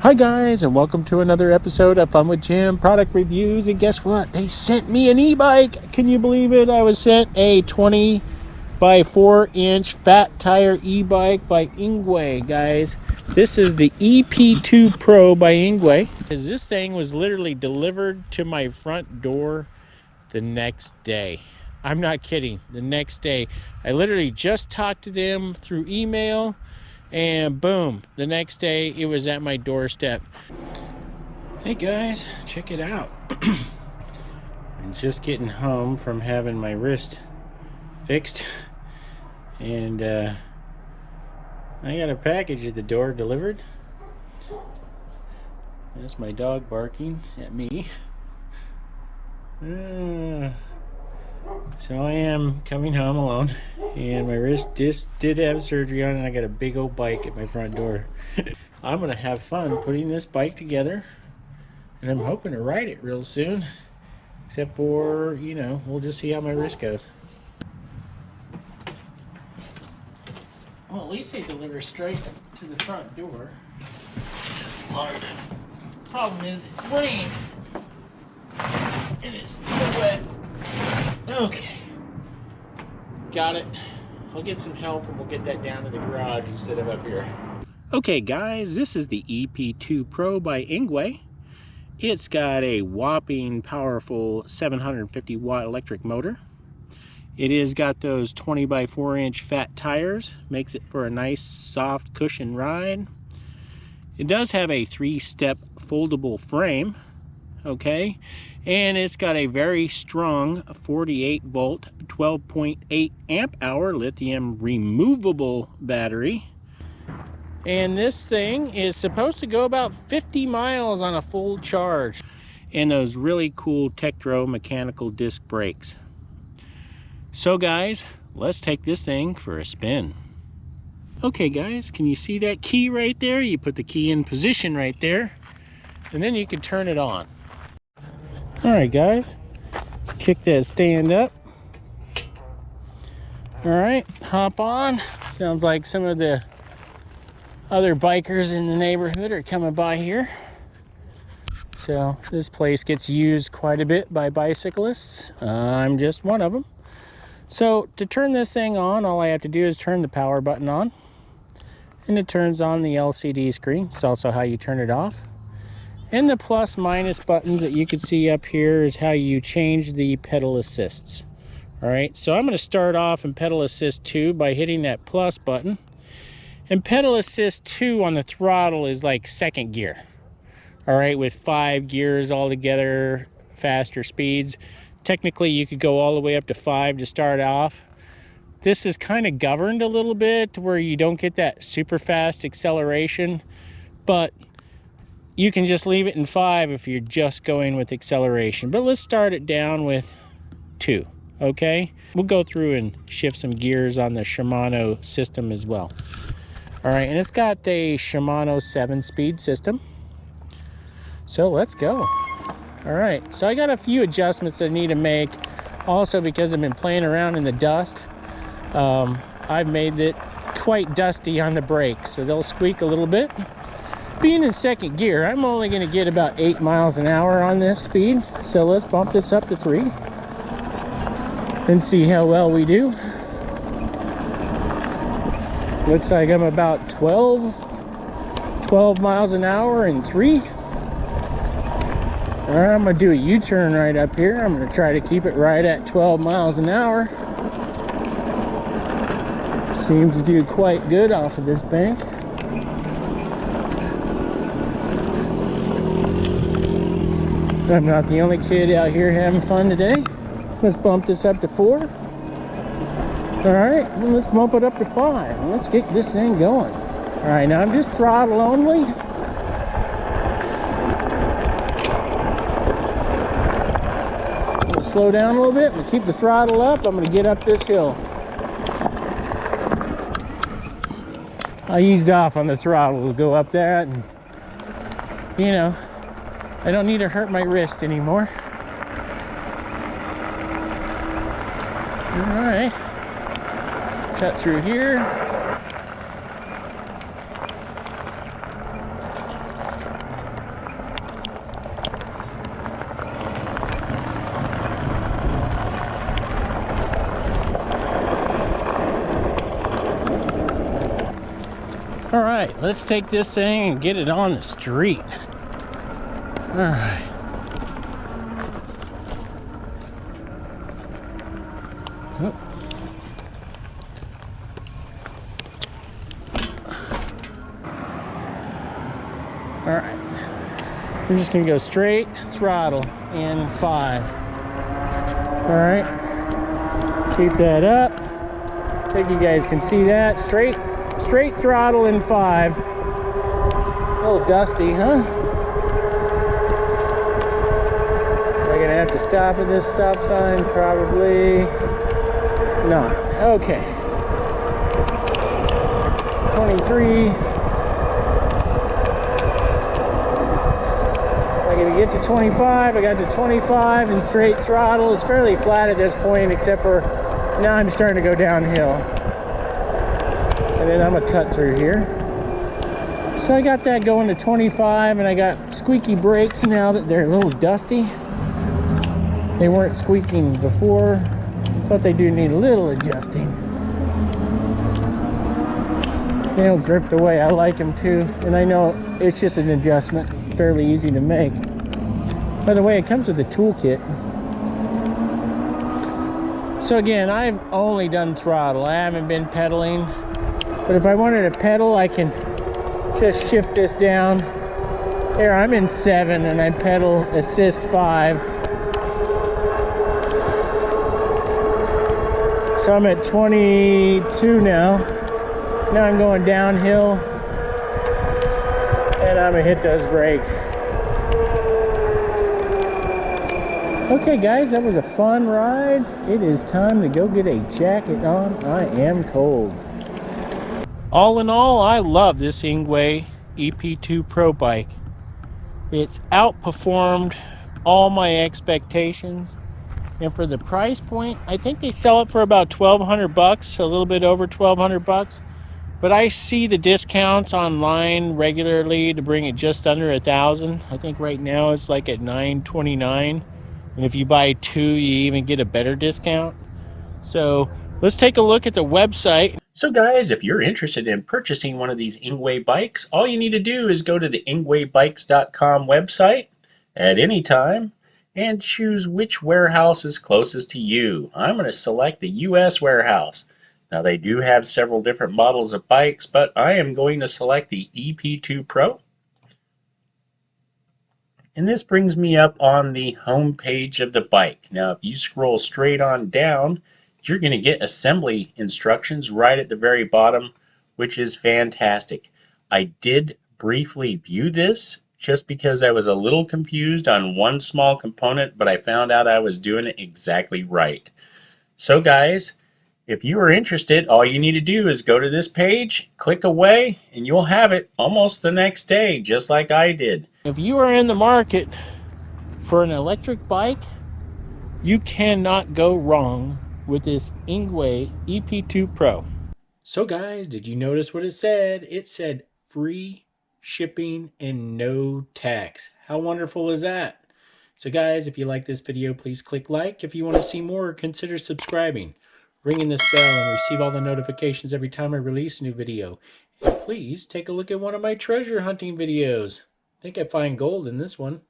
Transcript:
Hi guys, and welcome to another episode of Fun with Jim product reviews. And guess what? They sent me an e-bike. Can you believe it? I was sent a 20 by 4-inch fat tire e-bike by Engwe, guys. This is the EP-2 Pro by Engwe. This thing was literally delivered to my front door the next day. I'm not kidding. The next day. I literally just talked to them through email. And boom, the next day it was at my doorstep. Hey guys, check it out. I'm just getting home from having my wrist fixed, and I got a package at the door delivered. That's my dog barking at me. So I am coming home alone, and my wrist just did have surgery on it, and I got a big old bike at my front door. I'm gonna have fun putting this bike together, and I'm hoping to ride it real soon, except for, you know, we'll just see how my wrist goes. Well, at least they deliver straight to the front door. Just loaded. Problem is, it's rained and it's still wet. Okay, got it. I'll get some help and we'll get that down to the garage instead of up here. Okay guys, this is the EP-2 Pro by Engwe. It's got a whopping powerful 750 watt electric motor. It has got those 20 by 4-inch fat tires, makes it for a nice soft cushion ride. It does have a 3-step foldable frame, okay, and it's got a very strong 48 volt 12.8 amp hour lithium removable battery, and this thing is supposed to go about 50 miles on a full charge, and those really cool Tektro mechanical disc brakes. So guys, let's take this thing for a spin. Okay guys, can you see that key right there? You put the key in position right there, and then you can turn it on. Alright guys, let's kick that stand up. Alright, hop on. Sounds like some of the other bikers in the neighborhood are coming by here. So this place gets used quite a bit by bicyclists. I'm just one of them. So to turn this thing on, all I have to do is turn the power button on, and it turns on the LCD screen. It's also how you turn it off. And the plus minus buttons that you can see up here is how you change the pedal assists. All right, so I'm going to start off in pedal assist 2 by hitting that plus button. And pedal assist 2 on the throttle is like second gear. All right, with 5 gears all together, faster speeds. Technically, you could go all the way up to 5 to start off. This is kind of governed a little bit where you don't get that super fast acceleration, but you can just leave it in 5 if you're just going with acceleration. But let's start it down with 2, okay? We'll go through and shift some gears on the Shimano system as well. All right, and it's got a Shimano 7-speed system. So let's go. All right, so I got a few adjustments that I need to make. Also, because I've been playing around in the dust, I've made it quite dusty on the brakes, so they'll squeak a little bit. Being in second gear, I'm only going to get about 8 miles an hour on this speed, so let's bump this up to 3 and see how well we do. Looks like I'm about 12 miles an hour in 3. All right, I'm going to do a U-turn right up here. I'm going to try to keep it right at 12 miles an hour. Seems to do quite good off of this bank. I'm not the only kid out here having fun today. Let's bump this up to 4. All right, and let's bump it up to 5. Let's get this thing going. All right, now I'm just throttle only. I'm gonna slow down a little bit and keep the throttle up. I'm gonna get up this hill. I eased off on the throttle to go up that, and you know, I don't need to hurt my wrist anymore. All right, cut through here. right, let's take this thing and get it on the street. All right. Oh. All right, we're just gonna go straight throttle in 5. All right, keep that up. I think you guys can see that. Straight throttle in 5. A little dusty, huh? Am I gonna have to stop at this stop sign? Probably not. Okay. 23. I'm gonna get to 25. I got to 25 and straight throttle. It's fairly flat at this point, except for now I'm starting to go downhill. And then I'm gonna cut through here. So I got that going to 25, and I got squeaky brakes now that they're a little dusty. They weren't squeaking before, but they do need a little adjusting. They don't grip the way I like them to, and I know it's just an adjustment. It's fairly easy to make. By the way, it comes with a toolkit. So again, I've only done throttle. I haven't been pedaling. But if I wanted to pedal, I can just shift this down. Here, I'm in 7 and I pedal assist 5. So I'm at 22 now. Now I'm going downhill. And I'm gonna hit those brakes. Okay guys, that was a fun ride. It is time to go get a jacket on. I am cold. All in all, I love this Engwe EP-2 Pro bike. It's outperformed all my expectations. And for the price point, I think they sell it for about $1,200, a little bit over $1,200. But I see the discounts online regularly to bring it just under $1,000. I think right now it's like at $929. And if you buy 2, you even get a better discount. So let's take a look at the website. So guys, if you're interested in purchasing one of these Engwe bikes, all you need to do is go to the engwebikes.com website at any time and choose which warehouse is closest to you. I'm going to select the US warehouse. Now they do have several different models of bikes, but I am going to select the EP-2 Pro. And this brings me up on the home page of the bike. Now if you scroll straight on down, you're going to get assembly instructions right at the very bottom, which is fantastic. I did briefly view this just because I was a little confused on one small component, but I found out I was doing it exactly right. So guys, if you are interested, all you need to do is go to this page, click away, and you'll have it almost the next day, just like I did. If you are in the market for an electric bike, you cannot go wrong with this Engwe EP-2 Pro. So guys, did you notice what it said? It said free shipping and no tax. How wonderful is that? So guys, if you like this video, please click like. If you want to see more, consider subscribing. Ring this bell and receive all the notifications every time I release a new video. And please take a look at one of my treasure hunting videos. I think I find gold in this one.